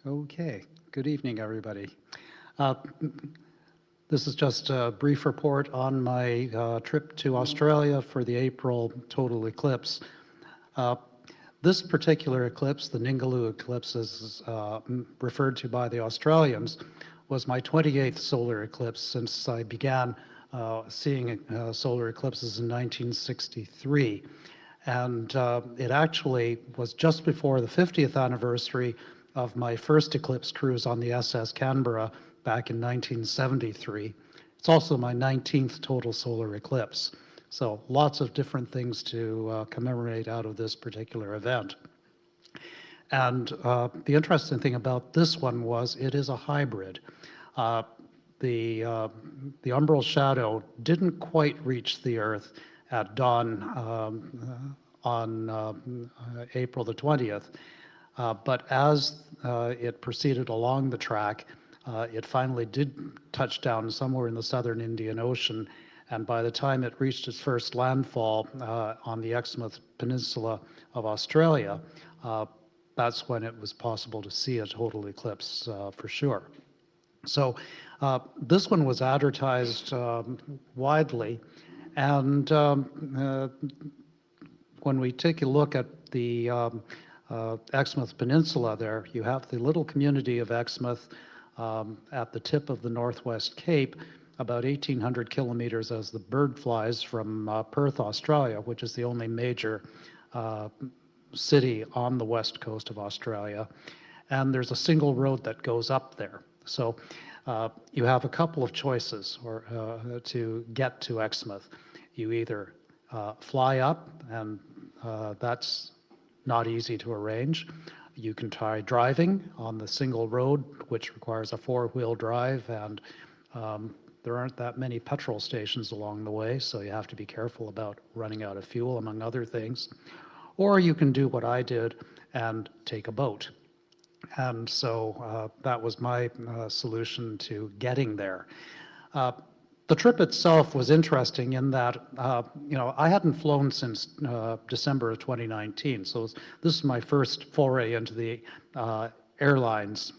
Okay, good evening, everybody. Uh, this is just a brief report on my trip to Australia for the April total eclipse. Uh, this particular eclipse, the Ningaloo Eclipse, is referred to by the Australians, was my 28th solar eclipse since I began seeing solar eclipses in 1963. And it actually was just before the 50th anniversary of my first eclipse cruise on the SS Canberra back in 1973. It's also my 19th total solar eclipse. So lots of different things to commemorate out of this particular event. And the interesting thing about this one was it is a hybrid. Uh, the umbral shadow didn't quite reach the Earth at dawn on April the 20th, but as it proceeded along the track, it finally did touch down somewhere in the southern Indian Ocean, and by the time it reached its first landfall on the Exmouth Peninsula of Australia, that's when it was possible to see a total eclipse for sure. So this one was advertised widely, and when we take a look at the Exmouth Peninsula there, you have the little community of Exmouth at the tip of the Northwest Cape, about 1,800 kilometers as the bird flies from Perth, Australia, which is the only major city on the west coast of Australia. And there's a single road that goes up there. So you have a couple of choices to get to Exmouth. You either fly up, and that's not easy to arrange. You can try driving on the single road, which requires a four-wheel drive, and there aren't that many petrol stations along the way, so you have to be careful about running out of fuel, among other things. Or you can do what I did and take a boat. And so that was my solution to getting there. The trip itself was interesting in that, I hadn't flown since December of 2019. So this is my first foray into the airlines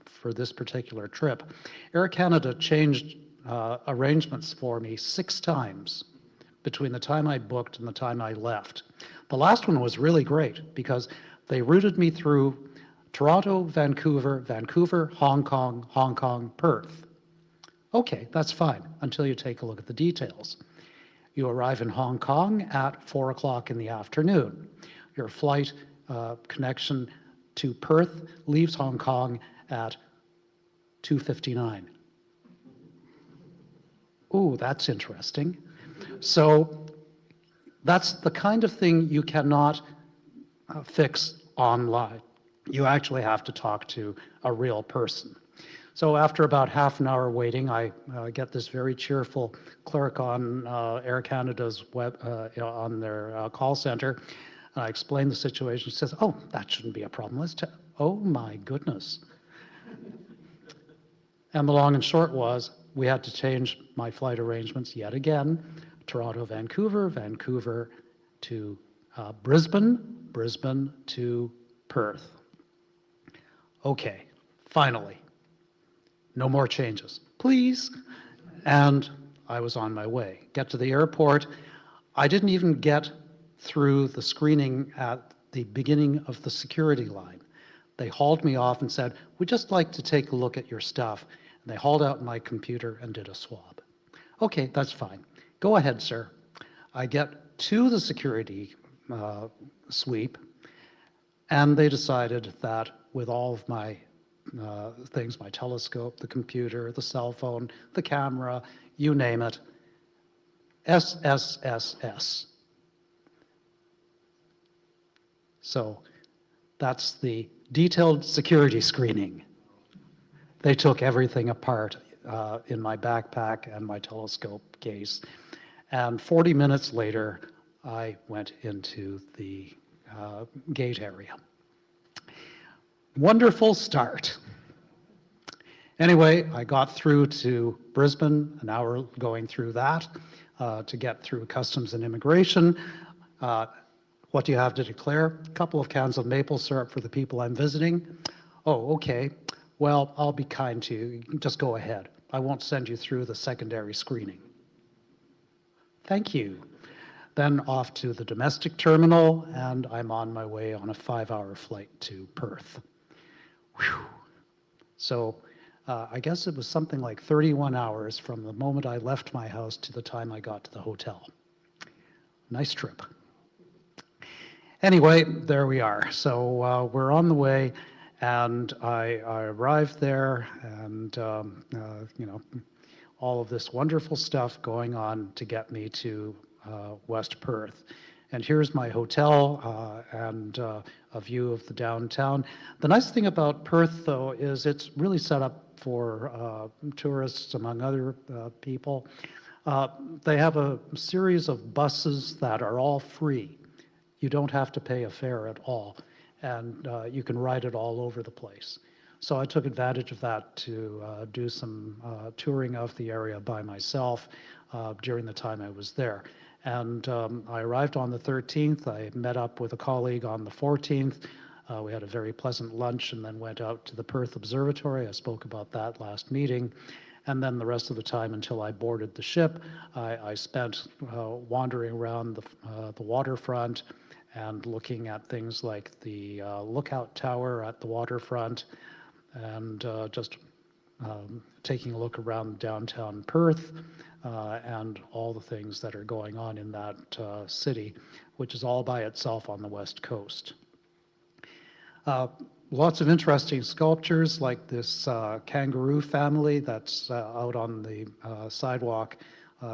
for this particular trip. Air Canada changed arrangements for me 6 times between the time I booked and the time I left. The last one was really great because they routed me through Toronto, Vancouver, Vancouver, Hong Kong, Perth. Okay, that's fine until you take a look at the details. You arrive in Hong Kong at 4 o'clock in the afternoon. Your flight connection to Perth leaves Hong Kong at 2:59. Ooh, that's interesting. So that's the kind of thing you cannot fix online. You actually have to talk to a real person. So after about half an hour waiting, I get this very cheerful clerk on Air Canada's on their call center. I explain the situation. She says, "Oh, that shouldn't be a problem. Oh my goodness." And the long and short was, we had to change my flight arrangements yet again. Toronto, Vancouver, Vancouver to Brisbane, Brisbane to Perth. Okay, finally. No more changes, please. And I was on my way. Get to the airport. I didn't even get through the screening at the beginning of the security line. They hauled me off and said, "We'd just like to take a look at your stuff." And they hauled out my computer and did a swab. Okay, that's fine. Go ahead, sir. I get to the security sweep, and they decided that with all of my things, my telescope, the computer, the cell phone, the camera, you name it, SSSS. So that's the detailed security screening. They took everything apart in my backpack and my telescope case. And 40 minutes later, I went into the gate area. Wonderful start. Anyway, I got through to Brisbane, an hour going through that to get through customs and immigration. What do you have to declare? A couple of cans of maple syrup for the people I'm visiting. Oh, okay. Well, I'll be kind to you. You can just go ahead. I won't send you through the secondary screening. Thank you. Then off to the domestic terminal, and I'm on my way on a 5-hour flight to Perth. Whew. So I guess it was something like 31 hours from the moment I left my house to the time I got to the hotel. Nice trip. Anyway, there we are. So we're on the way, and I arrived there, and all of this wonderful stuff going on to get me to West Perth. And here's my hotel and a view of the downtown. The nice thing about Perth, though, is it's really set up for tourists, among other people. They have a series of buses that are all free. You don't have to pay a fare at all, and you can ride it all over the place. So I took advantage of that to do some touring of the area by myself during the time I was there. And I arrived on the 13th. I met up with a colleague on the 14th. We had a very pleasant lunch and then went out to the Perth Observatory. I spoke about that last meeting. And then the rest of the time until I boarded the ship, I spent wandering around the waterfront and looking at things like the lookout tower at the waterfront and just taking a look around downtown Perth and all the things that are going on in that city, which is all by itself on the west coast. Lots of interesting sculptures like this kangaroo family that's out on the sidewalk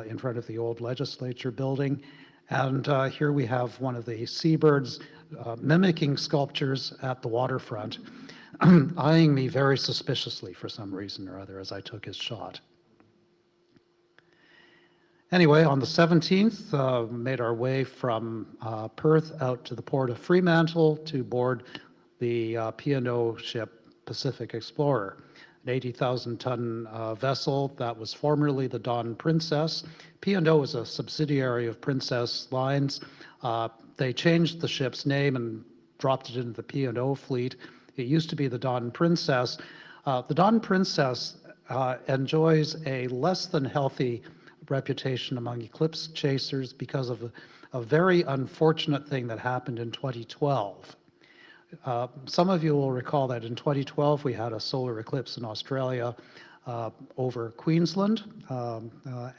in front of the old legislature building. And here we have one of the seabirds mimicking sculptures at the waterfront, eyeing me very suspiciously for some reason or other as I took his shot. Anyway, on the 17th, made our way from Perth out to the port of Fremantle to board the P&O ship Pacific Explorer, an 80,000-ton vessel that was formerly the Dawn Princess. P&O is a subsidiary of Princess Lines. They changed the ship's name and dropped it into the P&O fleet. It used to be the Dawn Princess. The Dawn Princess enjoys a less than healthy reputation among eclipse chasers because of a very unfortunate thing that happened in 2012. Some of you will recall that in 2012 we had a solar eclipse in Australia over Queensland,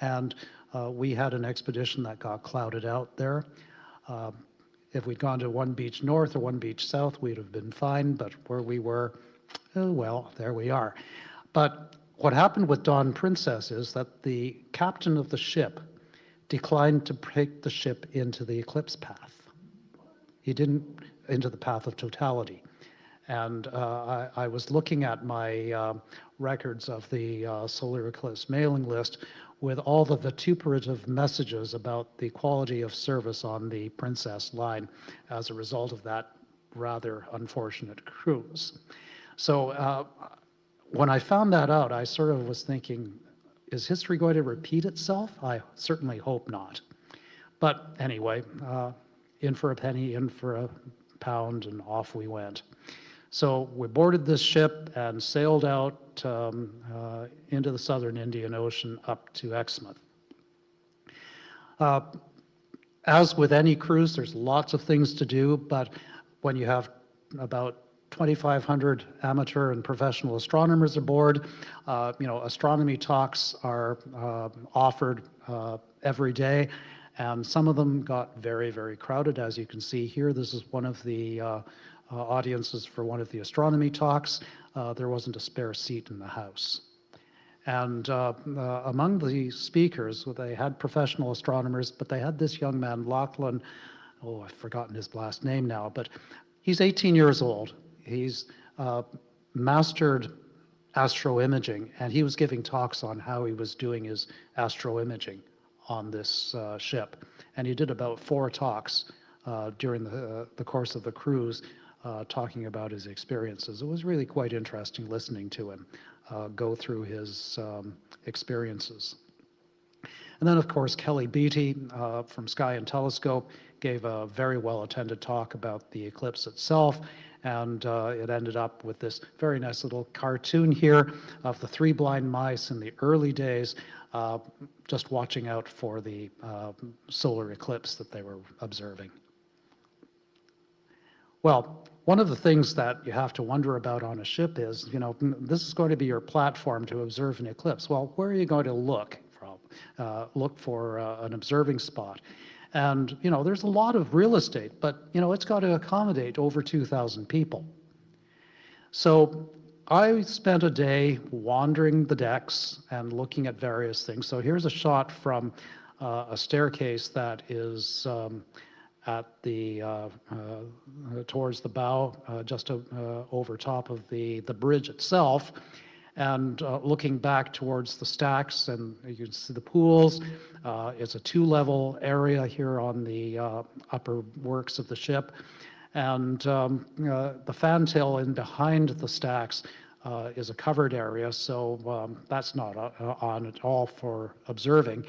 and we had an expedition that got clouded out there. If we'd gone to one beach north or one beach south, we'd have been fine, but where we were, oh, well, there we are. But what happened with Dawn Princess is that the captain of the ship declined to take the ship into the eclipse path. He didn't into the path of totality. And I was looking at my records of the solar eclipse mailing list with all the vituperative messages about the quality of service on the Princess line as a result of that rather unfortunate cruise. So when I found that out, I sort of was thinking, is history going to repeat itself? I certainly hope not. But anyway, in for a penny, in for a pound, and off we went. So we boarded this ship and sailed out into the southern Indian Ocean up to Exmouth. As with any cruise, there's lots of things to do, but when you have about 2,500 amateur and professional astronomers aboard, astronomy talks are offered every day, and some of them got very, very crowded. As you can see here, this is one of the audiences for one of the astronomy talks. There wasn't a spare seat in the house. And among the speakers, they had professional astronomers, but they had this young man, Lachlan, oh, I've forgotten his last name now, but he's 18 years old. He's mastered astroimaging, and he was giving talks on how he was doing his astroimaging on this ship. And he did about 4 talks during the course of the cruise, talking about his experiences. It was really quite interesting listening to him go through his experiences. And then, of course, Kelly Beattie from Sky and Telescope gave a very well-attended talk about the eclipse itself And it ended up with this very nice little cartoon here of the three blind mice in the early days, just watching out for the solar eclipse that they were observing. Well, one of the things that you have to wonder about on a ship is, this is going to be your platform to observe an eclipse. Well, where are you going to look from? Look for an observing spot. And, there's a lot of real estate, but, it's got to accommodate over 2,000 people. So I spent a day wandering the decks and looking at various things. So here's a shot from a staircase that is at the towards the bow, just over top of the bridge itself, and looking back towards the stacks, and you can see the pools. It's a two-level area here on the upper works of the ship, and the fantail in behind the stacks is a covered area, so that's not on at all for observing.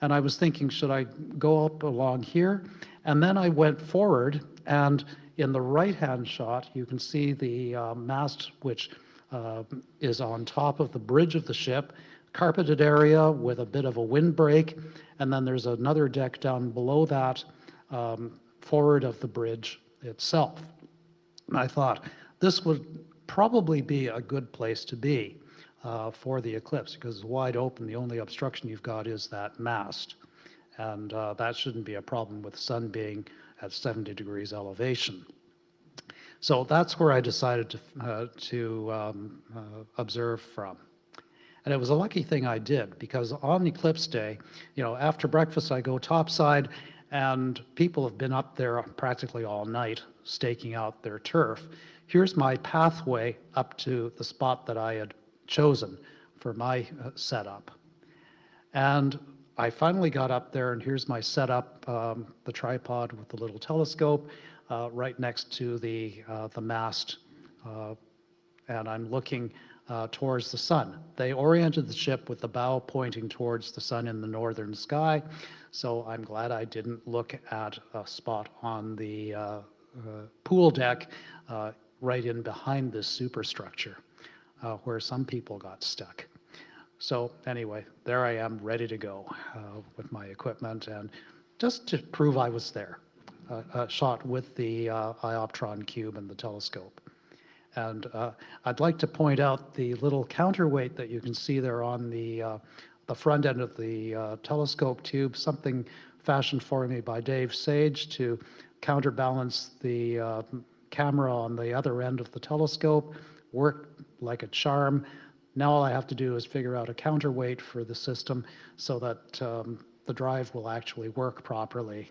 And I was thinking, should I go up along here? And then I went forward, and in the right-hand shot, you can see the mast, which is on top of the bridge of the ship, carpeted area with a bit of a windbreak, and then there's another deck down below that, forward of the bridge itself. And I thought, this would probably be a good place to be for the eclipse, because it's wide open. The only obstruction you've got is that mast. And that shouldn't be a problem with the sun being at 70 degrees elevation. So that's where I decided to observe from. And it was a lucky thing I did, because on eclipse day, after breakfast I go topside, and people have been up there practically all night staking out their turf. Here's my pathway up to the spot that I had chosen for my setup. And I finally got up there, and here's my setup, the tripod with the little telescope right next to the mast, and I'm looking towards the sun. They oriented the ship with the bow pointing towards the sun in the northern sky, so I'm glad I didn't look at a spot on the pool deck right in behind this superstructure where some people got stuck. So anyway, there I am, ready to go with my equipment, and just to prove I was there, shot with the Ioptron cube and the telescope. And I'd like to point out the little counterweight that you can see there on the front end of the telescope tube, something fashioned for me by Dave Sage to counterbalance the camera on the other end of the telescope. Worked like a charm. Now all I have to do is figure out a counterweight for the system so that the drive will actually work properly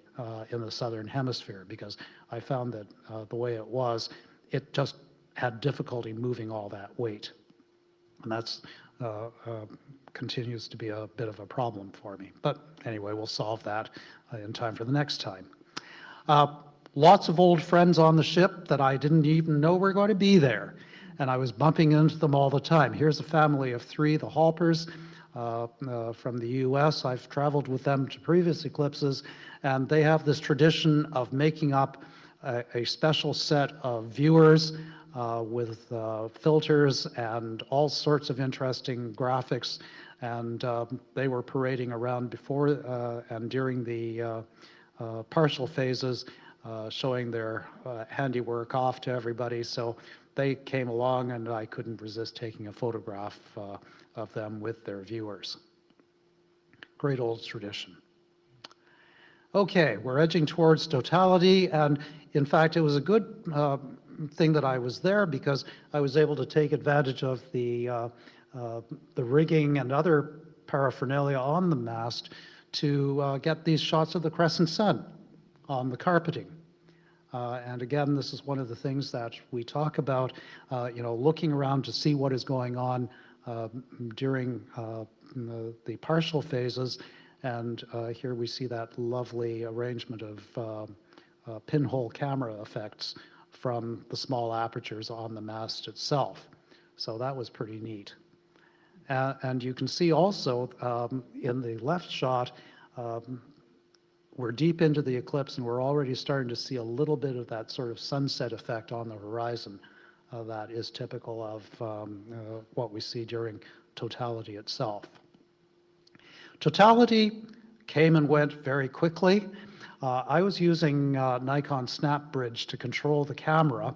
in the southern hemisphere, because I found that the way it was, it just had difficulty moving all that weight. And that's continues to be a bit of a problem for me. But anyway, we'll solve that in time for the next time. Lots of old friends on the ship that I didn't even know were going to be there, and I was bumping into them all the time. Here's a family of three, the Halpers, from the US. I've traveled with them to previous eclipses, and they have this tradition of making up a special set of viewers with filters and all sorts of interesting graphics. And they were parading around before and during the partial phases, showing their handiwork off to everybody. So they came along, and I couldn't resist taking a photograph of them with their viewers. Great old tradition. Okay, we're edging towards totality, and in fact, it was a good thing that I was there, because I was able to take advantage of the rigging and other paraphernalia on the mast to get these shots of the crescent sun on the carpeting. And again, this is one of the things that we talk about, looking around to see what is going on during the partial phases. And here we see that lovely arrangement of pinhole camera effects from the small apertures on the mast itself. So that was pretty neat. And you can see also in the left shot we're deep into the eclipse and we're already starting to see a little bit of that sort of sunset effect on the horizon that is typical of what we see during totality itself. Totality came and went very quickly. I was using Nikon Snap Bridge to control the camera,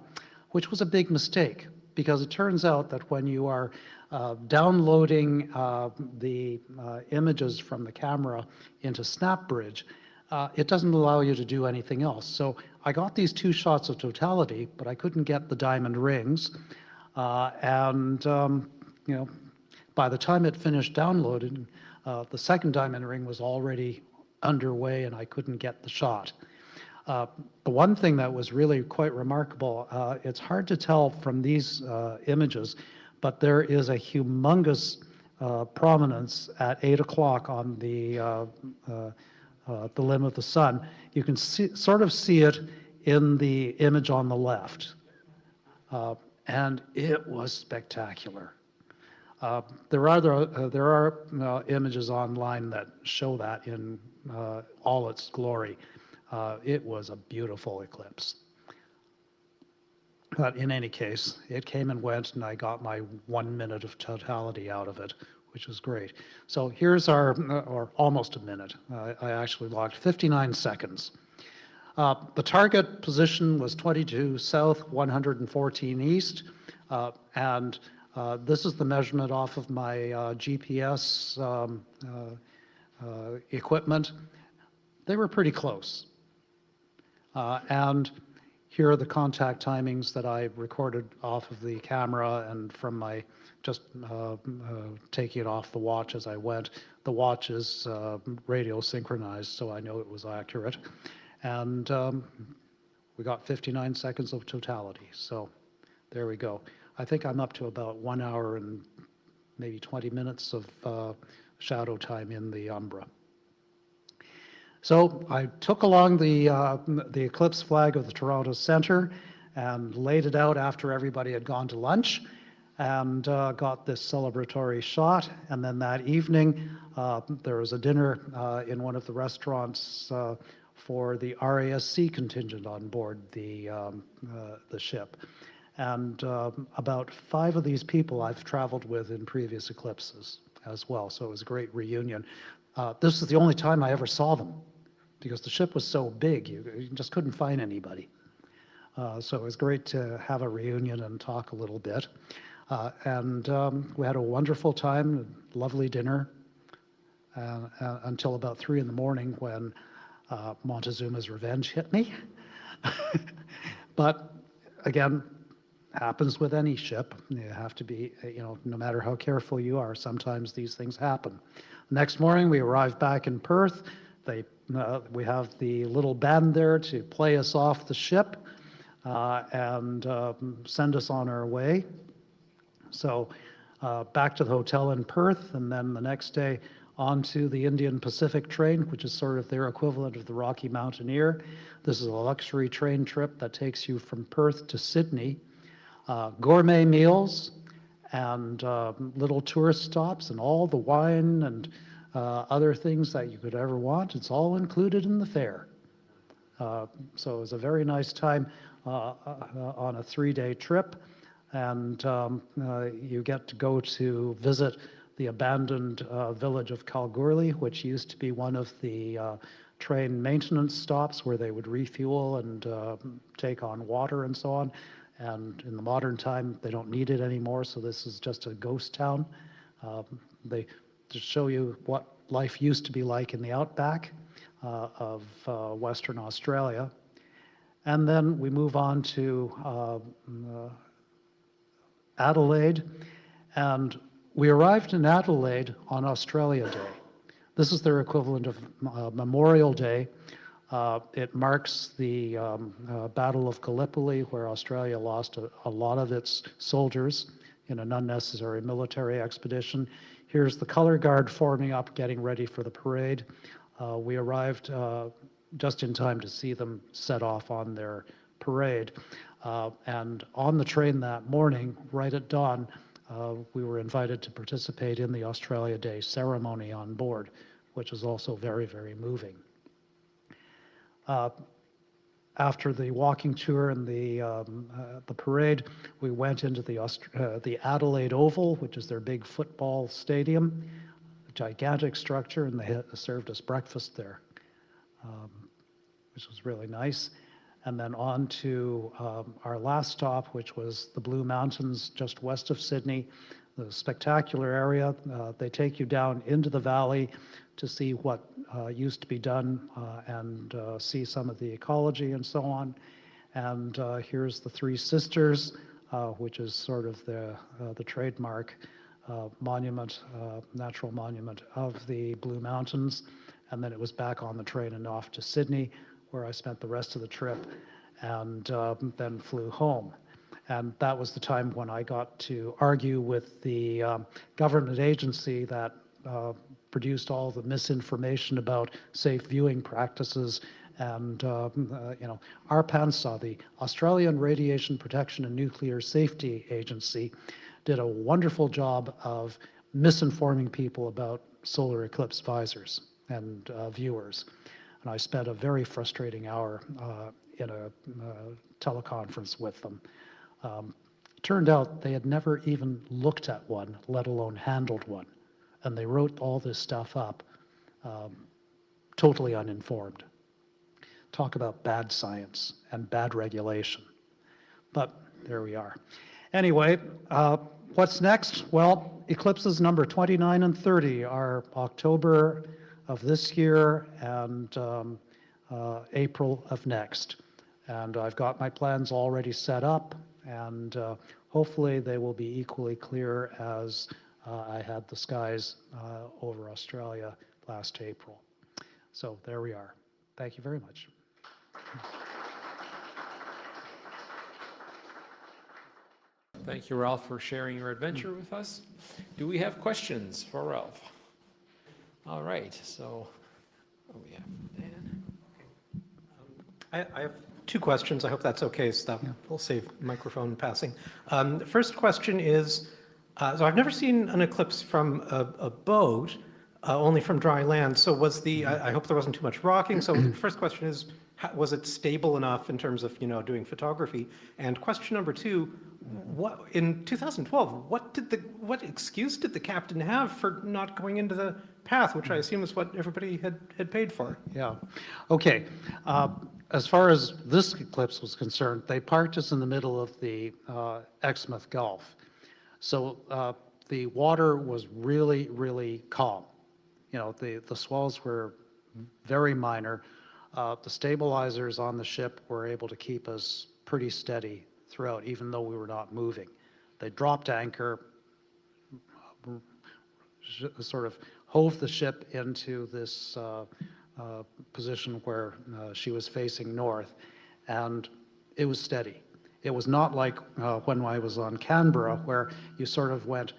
which was a big mistake because it turns out that when you are downloading the images from the camera into Snap Bridge, it doesn't allow you to do anything else. So I got these 2 shots of totality, but I couldn't get the diamond rings. You know, by the time it finished downloading, the second diamond ring was already underway and I couldn't get the shot. The one thing that was really quite remarkable, it's hard to tell from these images, but there is a humongous prominence at 8 o'clock on the limb of the sun. You can sort of see it in the image on the left. And it was spectacular. There are images online that show that in all its glory. It was a beautiful eclipse. But in any case, it came and went, and I got my 1 minute of totality out of it, which was great. So here's our, or almost a minute. I actually logged 59 seconds. The target position was 22 south, 114 east, and this is the measurement off of my GPS equipment. They were pretty close. And here are the contact timings that I recorded off of the camera and from my just taking it off the watch as I went. The watch is radio synchronized, so I know it was accurate. And we got 59 seconds of totality. So there we go. I think I'm up to about 1 hour and maybe 20 minutes of shadow time in the umbra. So I took along the eclipse flag of the Toronto Centre and laid it out after everybody had gone to lunch and got this celebratory shot. And then that evening, there was a dinner in one of the restaurants for the RASC contingent on board the ship. And about 5 of these people I've traveled with in previous eclipses as well. So it was a great reunion. This is the only time I ever saw them because the ship was so big, you just couldn't find anybody. So it was great to have a reunion and talk a little bit. And we had a wonderful time, a lovely dinner, until about 3 in the morning when Montezuma's revenge hit me. But again, happens with any ship. You have to be, no matter how careful you are, sometimes these things happen. Next morning, we arrived back in Perth. We have the little band there to play us off the ship and send us on our way. So back to the hotel in Perth, and then the next day onto the Indian Pacific train, which is sort of their equivalent of the Rocky Mountaineer. This is a luxury train trip that takes you from Perth to Sydney. Gourmet meals and little tourist stops and all the wine and other things that you could ever want. It's all included in the fare. So it was a very nice time on a 3-day trip. And you get to go to visit the abandoned village of Kalgoorlie, which used to be one of the train maintenance stops where they would refuel and take on water and so on. And in the modern time, they don't need it anymore, so this is just a ghost town. They just show you what life used to be like in the outback of Western Australia. And then we move on to Adelaide, and we arrived in Adelaide on Australia Day. This is their equivalent of Memorial Day. It marks the Battle of Gallipoli, where Australia lost a lot of its soldiers in an unnecessary military expedition. Here's the color guard forming up, getting ready for the parade. We arrived just in time to see them set off on their parade. And on the train that morning, right at dawn, we were invited to participate in the Australia Day ceremony on board, which is also very, very moving. After the walking tour and the parade, we went into the Adelaide Oval, which is their big football stadium, a gigantic structure, and they served us breakfast there, which was really nice. And then on to our last stop, which was the Blue Mountains just west of Sydney, the spectacular area. They take you down into the valley to see what used to be done and see some of the ecology and so on. And here's the Three Sisters, which is sort of the trademark monument, natural monument of the Blue Mountains. And then it was back on the train and off to Sydney, where I spent the rest of the trip, and then flew home. And that was the time when I got to argue with the government agency that produced all the misinformation about safe viewing practices. And ARPANSA, the Australian Radiation Protection and Nuclear Safety Agency, did a wonderful job of misinforming people about solar eclipse visors and viewers. And I spent a very frustrating hour in a teleconference with them. Turned out they had never even looked at one, let alone handled one. And they wrote all this stuff up, totally uninformed. Talk about bad science and bad regulation. But there we are. Anyway, what's next? Well, eclipses number 29 and 30 are October of this year and April of next. And I've got my plans already set up, and hopefully they will be equally clear as I had the skies over Australia last April. So there we are. Thank you very much. Thank you, Ralph, for sharing your adventure with us. Do we have questions for Ralph? All right, so we have Dan. I have two questions. I hope that's okay, so that will save microphone passing. The first question is, so I've never seen an eclipse from a boat, only from dry land. So was I hope there wasn't too much rocking. So the first question is, was it stable enough in terms of, doing photography? And question number two, in 2012, what excuse did the captain have for not going into the path, which I assume is what everybody had paid for? Yeah. Okay. As far as this eclipse was concerned, they parked us in the middle of the Exmouth Gulf. So the water was really, really calm. The swells were very minor. The stabilizers on the ship were able to keep us pretty steady throughout, even though we were not moving. They dropped anchor, sort of hove the ship into this position where she was facing north, and it was steady. It was not like when I was on Canberra, where you sort of went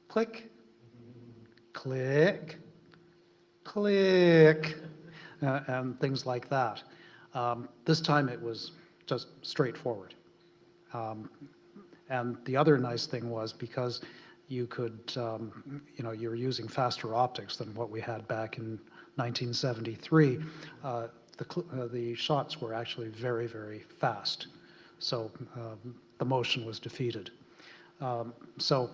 click, click, click, and things like that. This time it was just straightforward. And the other nice thing was, because you could, you were using faster optics than what we had back in 1973, the shots were actually very, very fast. So the motion was defeated. So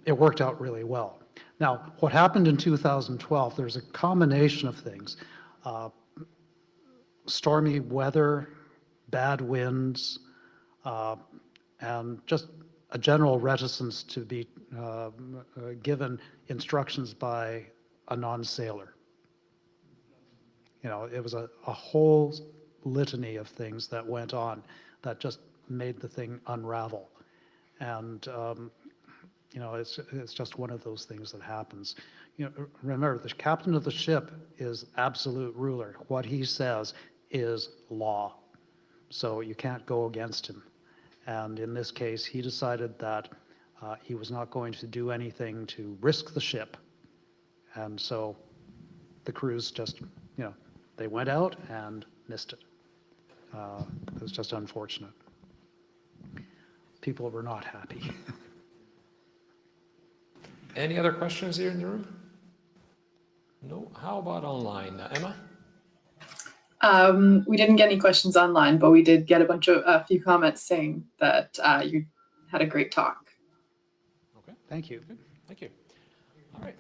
it worked out really well. Now, what happened in 2012, there's a combination of things. Stormy weather, bad winds, and just a general reticence to be given instructions by a non-sailor. It was a whole litany of things that went on that just made the thing unravel. And it's just one of those things that happens. Remember, the captain of the ship is absolute ruler. What he says is law. So you can't go against him. And in this case, he decided that he was not going to do anything to risk the ship. And so the crews just, they went out and missed it. It was just unfortunate. People were not happy. Any other questions here in the room? No? How about online? Emma? We didn't get any questions online, but we did get a few comments saying that you had a great talk. Okay, Thank you. good. Thank you. All right.